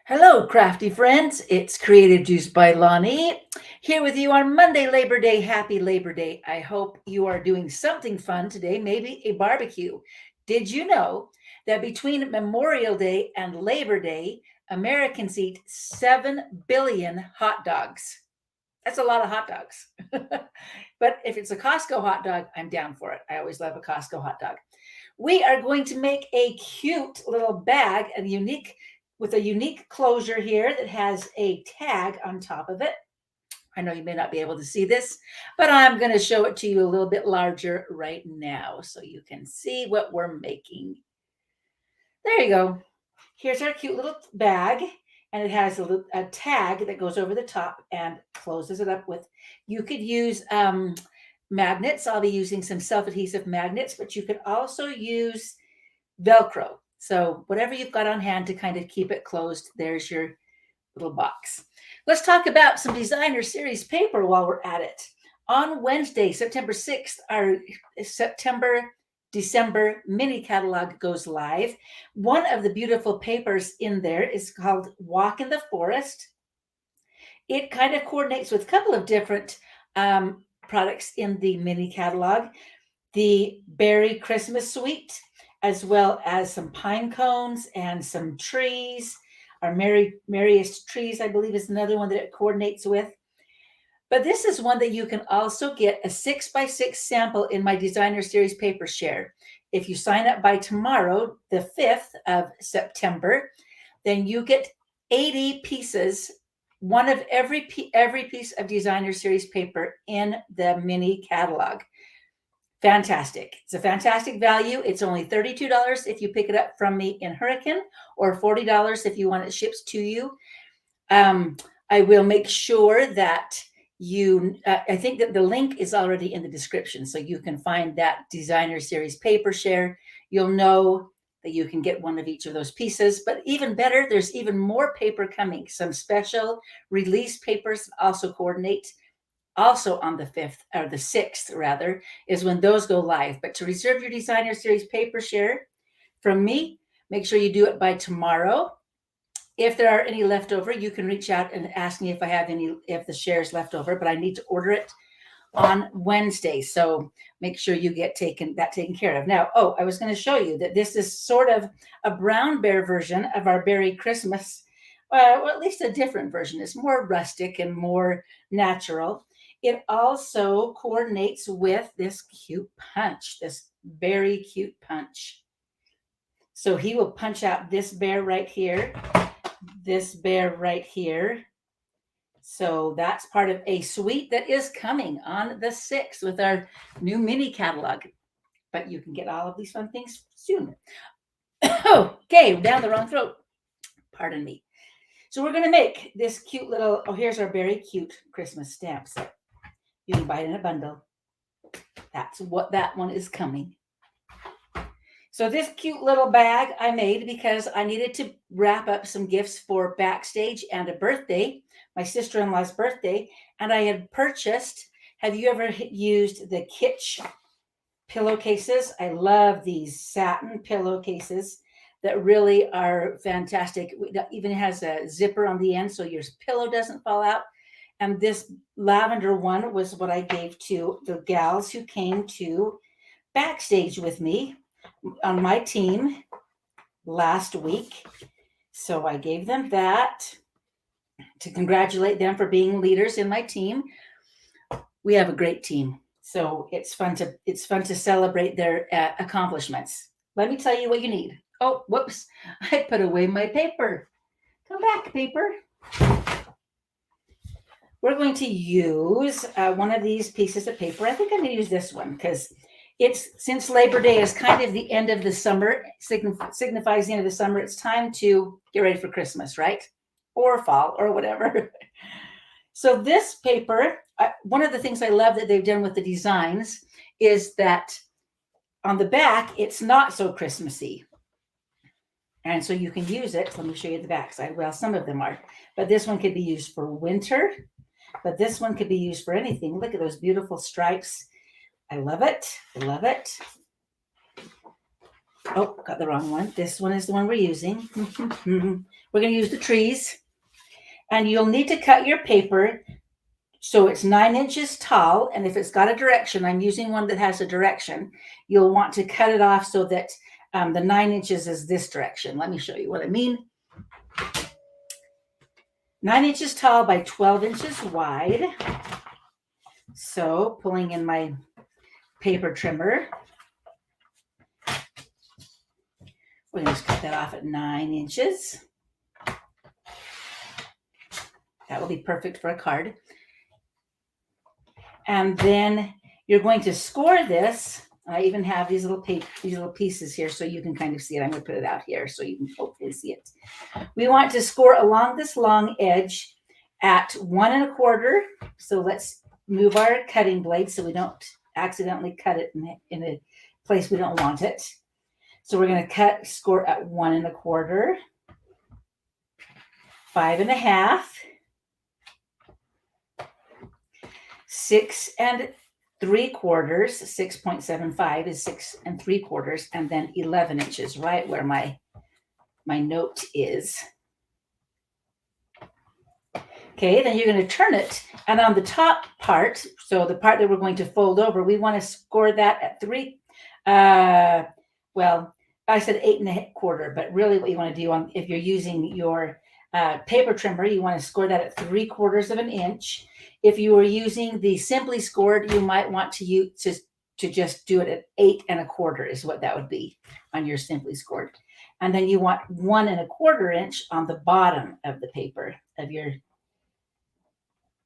Hello, crafty friends. It's Creative Juice by Lonnie here with you on Monday, Labor Day. Happy Labor Day. I hope you are doing something fun today, maybe a barbecue. Did you know that between Memorial Day and Labor Day, Americans eat 7 billion hot dogs? That's a lot of hot dogs. But if it's a Costco hot dog, I'm down for it. I always love a Costco hot dog. We are going to make a cute little bag, with a unique closure here that has a tag on top of it. I know you may not be able to see this, but I'm going to show it to you a little bit larger right now so you can see what we're making. There you go. Here's our cute little bag, and it has a tag that goes over the top and closes it up with. You could use magnets. I'll be using some self-adhesive magnets, but you could also use Velcro. So whatever you've got on hand to kind of keep it closed, there's your little box. Let's talk about some designer series paper while we're at it. On Wednesday, September 6th, our December mini catalog goes live. One of the beautiful papers in there is called Walk in the Forest. It kind of coordinates with a couple of different products in the mini catalog. The Berry Christmas Suite, as well as some pine cones and some trees. Our Merriest Trees, I believe, is another one that it coordinates with. But this is one that you can also get a 6x6 sample in my designer series paper share. If you sign up by tomorrow, the 5th of September, then you get 80 pieces, one of every piece of designer series paper in the mini catalog. Fantastic. It's a fantastic value. It's only $32 if you pick it up from me in Hurricane, or $40 if you want it shipped to you. I will make sure that I think that the link is already in the description, so you can find that designer series paper share. You'll know that you can get one of each of those pieces, but even better, there's even more paper coming. Some special release papers also coordinate. Also on the 5th, or the 6th rather, is when those go live. But to reserve your designer series paper share from me, make sure you do it by tomorrow. If there are any left over, you can reach out and ask me if the shares left over, but I need to order it on Wednesday. So make sure you get taken care of. Now, I was going to show you that this is sort of a brown bear version of our Berry Christmas. Well, at least a different version. It's more rustic and more natural. It also coordinates with this cute punch, this very cute punch. So he will punch out this bear right here, this bear right here. So that's part of a suite that is coming on the 6th with our new mini catalog. But you can get all of these fun things soon. Okay, down the wrong throat. Pardon me. So we're going to make this cute little, here's our very cute Christmas stamps. You can buy it in a bundle. That's what that one is coming. So this cute little bag I made because I needed to wrap up some gifts for backstage and a birthday, my sister-in-law's birthday. And I had purchased, have you ever used the Kitsch pillowcases? I love these satin pillowcases that really are fantastic. It even has a zipper on the end so your pillow doesn't fall out. And this lavender one was what I gave to the gals who came to backstage with me on my team last week. So I gave them that to congratulate them for being leaders in my team. We have a great team. So it's fun to celebrate their accomplishments. Let me tell you what you need. Oh, whoops. I put away my paper. Come back, paper. We're going to use one of these pieces of paper. I think I'm going to use this one because since Labor Day is kind of the end of the summer, signifies the end of the summer, it's time to get ready for Christmas, right? Or fall or whatever. So this paper, one of the things I love that they've done with the designs is that on the back, it's not so Christmassy. And so you can use it. Let me show you the back side. Well, some of them are, but this one could be used for winter, but this one could be used for anything. Look at those beautiful stripes. I love it. I love it. Oh, got the wrong one. This one is the one we're using. We're going to use the trees. And you'll need to cut your paper so it's 9 inches tall. And if it's got a direction, I'm using one that has a direction. You'll want to cut it off so that the 9 inches is this direction. Let me show you what I mean. 9 inches tall by 12 inches wide. So pulling in my paper trimmer, we're going to just cut that off at 9 inches. That will be perfect for a card. And then you're going to score this. I even have these little pieces here so you can kind of see it. I'm going to put it out here so you can hopefully see it. We want to score along this long edge at 1 1/4. So let's move our cutting blade so we don't accidentally cut it in a place we don't want it. So we're going to score at 1 1/4, 5 1/2, 6 3/4. 6.75 is 6 3/4, and then 11 inches, right where my note is. Okay, then you're going to turn it, and on the top part, so the part that we're going to fold over, we want to score that at 3. Well, I said 8 1/4, but really what you want to do if you're using your paper trimmer, you want to score that at 3/4 of an inch. If you were using the Simply Scored, you might want to use to just do it at 8 1/4 is what that would be on your Simply Scored. And then you want 1 1/4 inch on the bottom of the paper of your.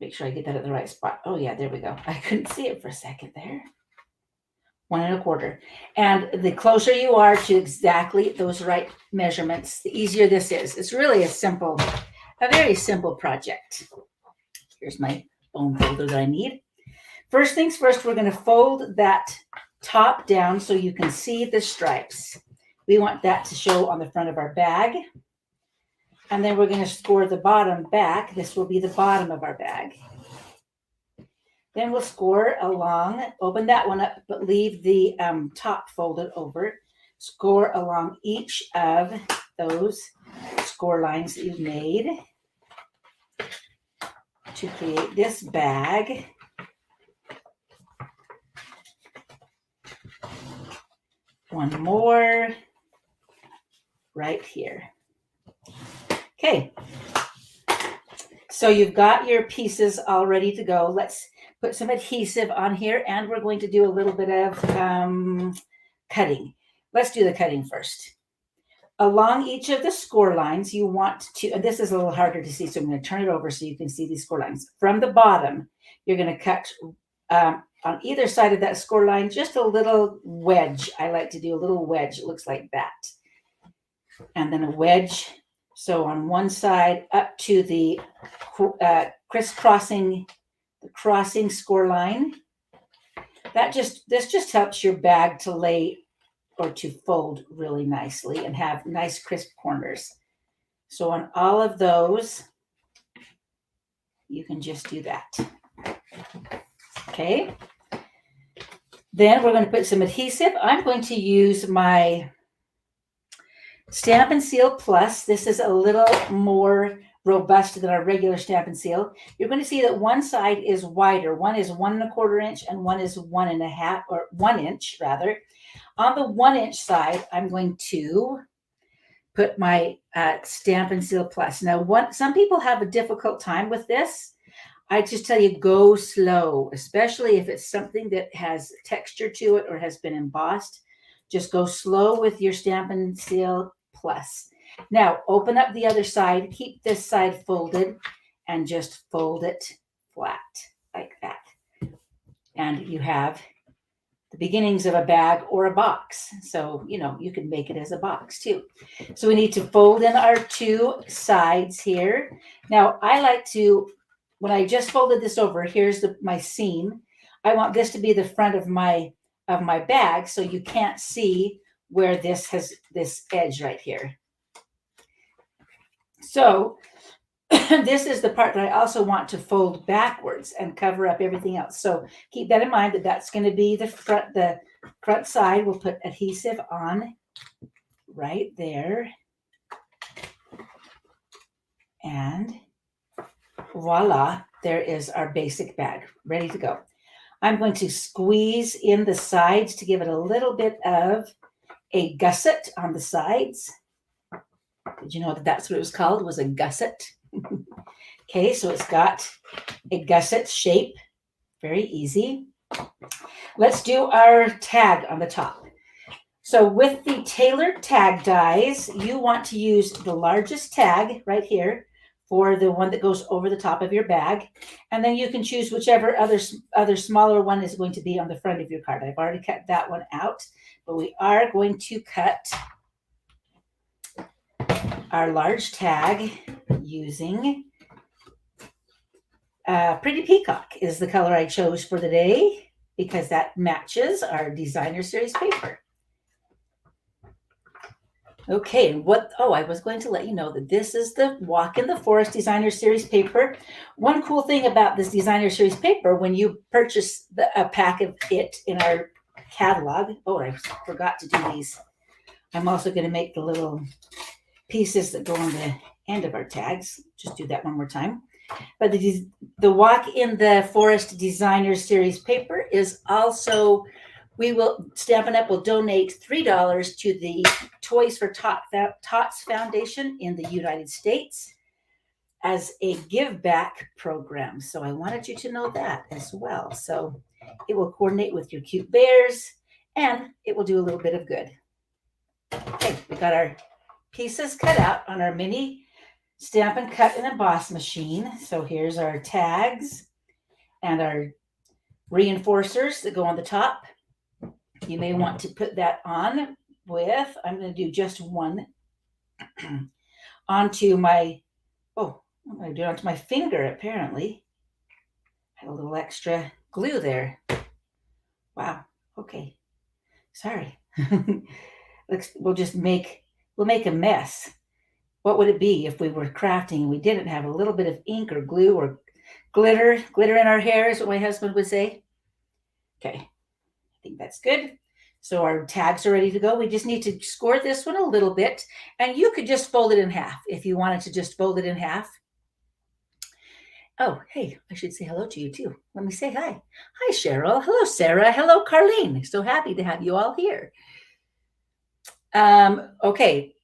Make sure I get that at the right spot. Oh yeah, there we go. I couldn't see it for a second there. 1 1/4. And the closer you are to exactly those right measurements, the easier this is. It's really a very simple project. Here's my bone folder that I need. First things first, we're going to fold that top down so you can see the stripes. We want that to show on the front of our bag. And then we're going to score the bottom back. This will be the bottom of our bag. Then we'll score along, open that one up, but leave the top folded over. Score along each of those score lines that you've made to create this bag. One more right here. Okay, so you've got your pieces all ready to go. Let's put some adhesive on here, and we're going to do a little bit of cutting. Let's do the cutting first. Along each of the score lines, you want to, and this is a little harder to see, so I'm going to turn it over so you can see these score lines. From the bottom, you're going to cut on either side of that score line, just a little wedge. I like to do a little wedge. It looks like that. And then a wedge. So on one side up to the crisscrossing, the crossing score line. This just helps your bag to lay or to fold really nicely and have nice crisp corners. So on all of those, you can just do that. Okay. Then we're going to put some adhesive. I'm going to use my Stamp and Seal Plus. This is a little more robust than our regular Stamp and Seal. You're going to see that one side is wider. One is 1 1/4 inch and one is 1 1/2, or 1 inch rather. On the 1 inch side, I'm going to put my Stamp and Seal Plus. Now, some people have a difficult time with this. I just tell you, go slow, especially if it's something that has texture to it or has been embossed. Just go slow with your Stamp and Seal Plus. Now, open up the other side, keep this side folded, and just fold it flat like that. And you have the beginnings of a bag or a box. So, you can make it as a box too. So we need to fold in our two sides here. Now, I like to, when I just folded this over, here's my seam. I want this to be the front of my bag, so you can't see where this has this edge right here. So this is the part that I also want to fold backwards and cover up everything else. So keep that in mind, that's going to be the front side. We'll put adhesive on right there. And voila, there is our basic bag ready to go. I'm going to squeeze in the sides to give it a little bit of a gusset on the sides. Did you know that that's what it was called? Was a gusset. Okay, so it's got a gusset shape. Very easy. Let's do our tag on the top. So with the tailored tag dies, you want to use the largest tag right here for the one that goes over the top of your bag. And then you can choose whichever other smaller one is going to be on the front of your card. I've already cut that one out, but we are going to cut our large tag using Pretty Peacock is the color I chose for the day because that matches our designer series paper. Okay, I was going to let you know that this is the Walk in the Forest Designer Series paper. One cool thing about this Designer Series paper, when you purchase a pack of it in our catalog, I forgot to do these. I'm also going to make the little pieces that go on the end of our tags. Just do that one more time. But the Walk in the Forest Designer Series paper is also, Stampin' Up! Will donate $3 to the Toys for Tots Foundation in the United States as a give back program. So I wanted you to know that as well. So it will coordinate with your cute bears and it will do a little bit of good. Okay, we got our pieces cut out on our mini Stampin' Cut and Emboss machine. So here's our tags and our reinforcers that go on the top. You may want to put that on with, I'm going to do just one onto my, I'm going to do it onto my finger apparently. Had a little extra glue there. Wow. Okay. Sorry. We'll make a mess. What would it be if we were crafting and we didn't have a little bit of ink or glue or glitter in our hair is what my husband would say. Okay, I think that's good. So our tags are ready to go. We just need to score this one a little bit, and you could just fold it in half if you wanted to just fold it in half. Oh, hey, I should say hello to you too. Let me say hi. Hi, Cheryl. Hello, Sarah. Hello, Carlene. So happy to have you all here. Okay.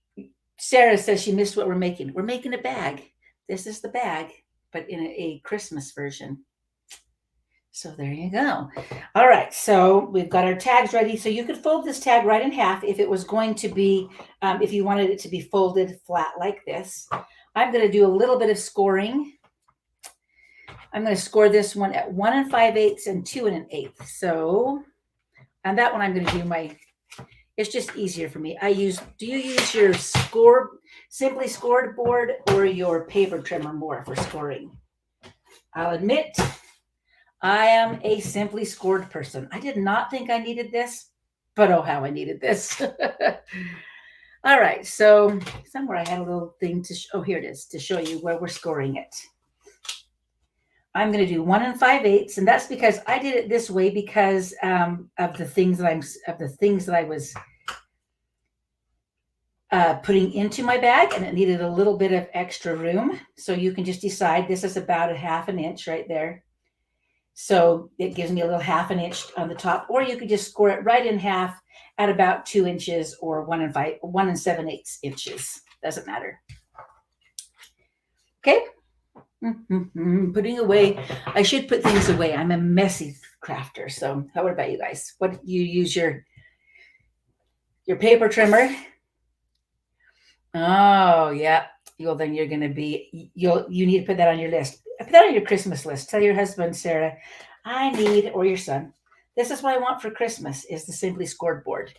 Sarah says she missed what we're making. We're making a bag. This is the bag, but in a Christmas version. So there you go. All right. So we've got our tags ready. So you could fold this tag right in half if it was going to be, if you wanted it to be folded flat like this. I'm going to do a little bit of scoring. I'm going to score this one at 1 5/8 and 2 1/8. So on that one, I'm going to do it's just easier for me. Do you use your Simply Scored board or your paper trimmer more for scoring? I'll admit, I am a Simply Scored person. I did not think I needed this, but oh, how I needed this. All right, so somewhere I had a little thing here it is, to show you where we're scoring it. I'm going to do 1 5/8, and that's because I did it this way because of the things that I was putting into my bag, and it needed a little bit of extra room. So you can just decide this is about a 1/2 inch right there. So it gives me a little 1/2 inch on the top, or you could just score it right in half at about 2 inches or 1 7/8 inches. Doesn't matter. Okay. Putting away. I should put things away. I'm a messy crafter. So how about you guys? What do you use your paper trimmer? Oh yeah. Then you're going to be, you need to put that on your list. Put that on your Christmas list. Tell your husband, Sarah, or your son, this is what I want for Christmas is the Simply Scored board.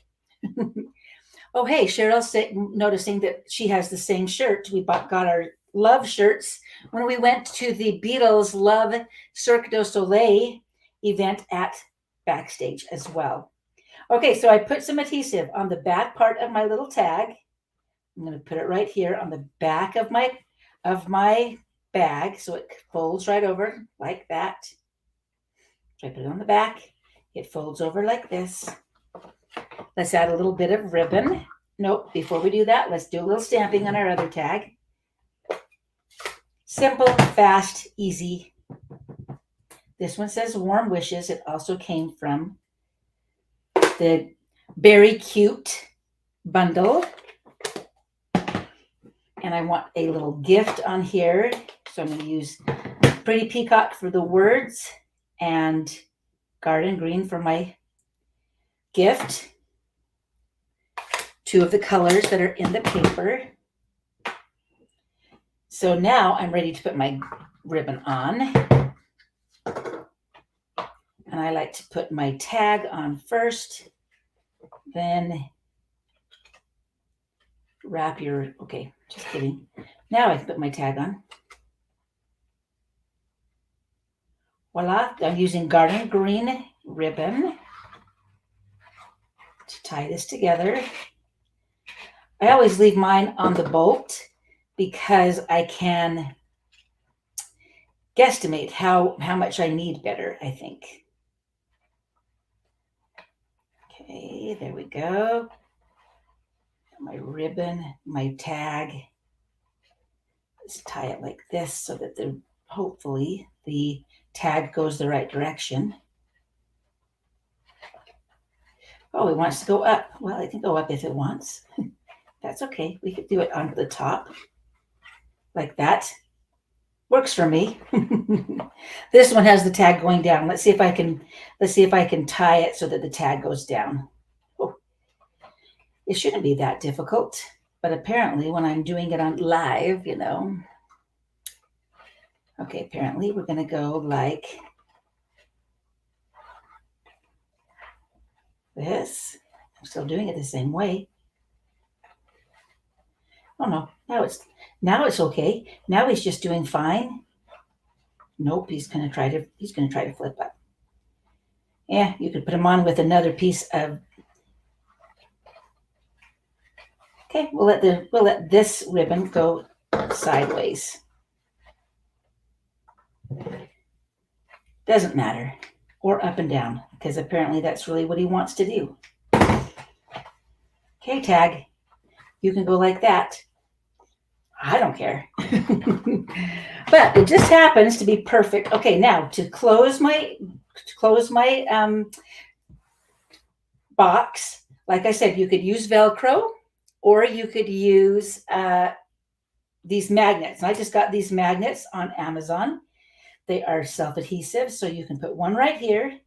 Oh, hey, Cheryl's noticing that she has the same shirt. We got our love shirts when we went to the Beatles Love Cirque du Soleil event at Backstage as well. Okay, so I put some adhesive on the back part of my little tag. I'm going to put it right here on the back of my bag, so it folds right over like that. So I put it on the back. It folds over like this. Let's add a little bit of ribbon. Nope, before we do that, let's do a little stamping on our other tag. Simple, fast, easy. This one says Warm Wishes. It also came from the Berry Cute bundle. And I want a little gift on here. So I'm going to use Pretty Peacock for the words and Garden Green for my gift. Two of the colors that are in the paper. So now I'm ready to put my ribbon on. And I like to put my tag on first, then wrap your, okay, just kidding. Now I can put my tag on. Voila, I'm using Garden Green ribbon to tie this together. I always leave mine on the bolt because I can guesstimate how much I need better, I think. Okay, there we go. My ribbon, my tag. Let's tie it like this so that hopefully the tag goes the right direction. Oh, it wants to go up. Well, it can go up if it wants. That's okay. We could do it on the top like that. Works for me. This one has the tag going down. Let's see if I can tie it so that the tag goes down. Oh, it shouldn't be that difficult, but apparently when I'm doing it on live, you know. Okay, apparently we're going to go like this. I'm still doing it the same way. Oh no, now it's okay. Now he's just doing fine. Nope, he's gonna try to flip up. Yeah, you could put him on with another piece of. Okay, we'll let this ribbon go sideways. Doesn't matter, or up and down, because apparently that's really what he wants to do. Okay, tag, you can go like that. I don't care. But it just happens to be perfect. Okay, now to close my box, like I said, you could use Velcro or you could use these magnets. And I just got these magnets on Amazon. They are self-adhesive, so you can put one right here,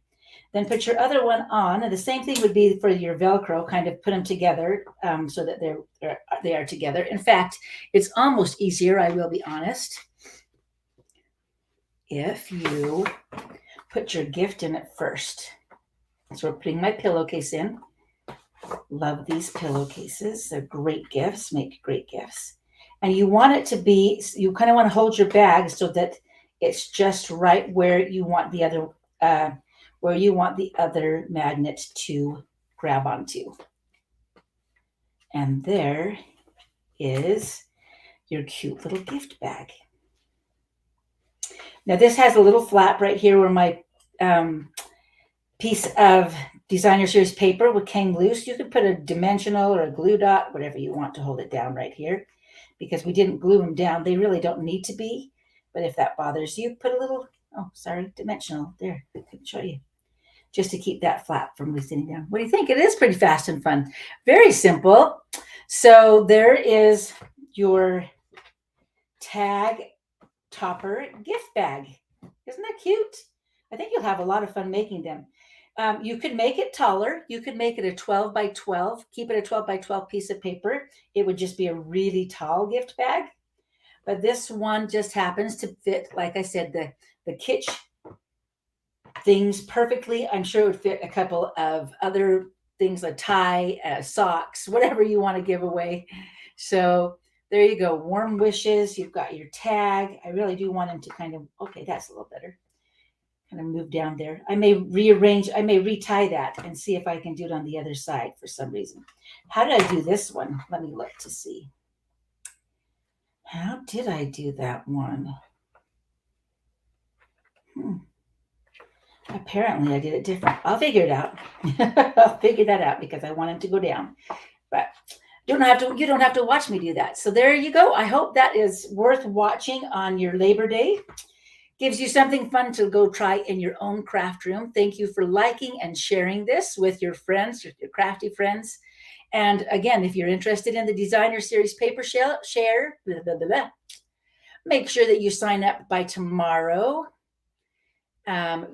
then put your other one on. And the same thing would be for your Velcro, kind of put them together so that they are together. In fact, it's almost easier, I will be honest, if you put your gift in it first. So we're putting my pillowcase in. Love these pillowcases. They're great gifts, make great gifts. And you want it to be, you kind of want to hold your bag so that it's just right where you want the other magnet to grab onto. And there is your cute little gift bag. Now this has a little flap right here where my piece of Designer Series paper came loose. You could put a dimensional or a glue dot, whatever you want to hold it down right here, because we didn't glue them down. They really don't need to be, but if that bothers you, put a little, dimensional there. I couldn't show you. Just to keep that flap from loosening down. What do you think? It is pretty fast and fun. Very simple. So there is your tag topper gift bag. Isn't that cute? I think you'll have a lot of fun making them. You could make it taller. You could make it a 12 by 12. Keep it a 12 by 12 piece of paper. It would just be a really tall gift bag. But this one just happens to fit, like I said, the kitsch things perfectly. I'm sure it would fit a couple of other things, a tie, socks, whatever you want to give away. So there you go. Warm Wishes. You've got your tag. I really do want him to kind of, okay, that's a little better. Kind of move down there. I may retie that and see if I can do it on the other side for some reason. How did I do this one? Let me look to see. How did I do that one? Apparently I did it different. I'll figure it out. I'll figure that out because I want him to go down. But You don't have to watch me do that. So there you go. I hope that is worth watching on your Labor Day. Gives you something fun to go try in your own craft room. Thank you for liking and sharing this with your friends, your crafty friends. And again, if you're interested in the Designer Series paper share, blah, blah, blah, blah, make sure that you sign up by tomorrow.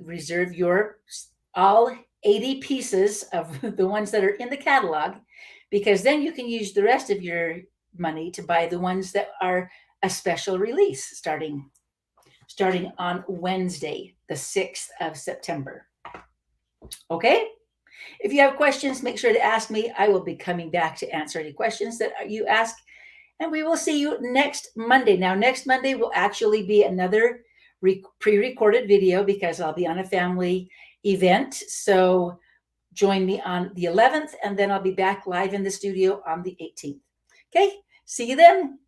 Reserve your all 80 pieces of the ones that are in the catalog, because then you can use the rest of your money to buy the ones that are a special release starting on Wednesday, the 6th of September. Okay? If you have questions, make sure to ask me. I will be coming back to answer any questions that you ask. And we will see you next Monday. Now, next Monday will actually be another pre-recorded video because I'll be on a family event. So join me on the 11th, and then I'll be back live in the studio on the 18th. Okay, see you then.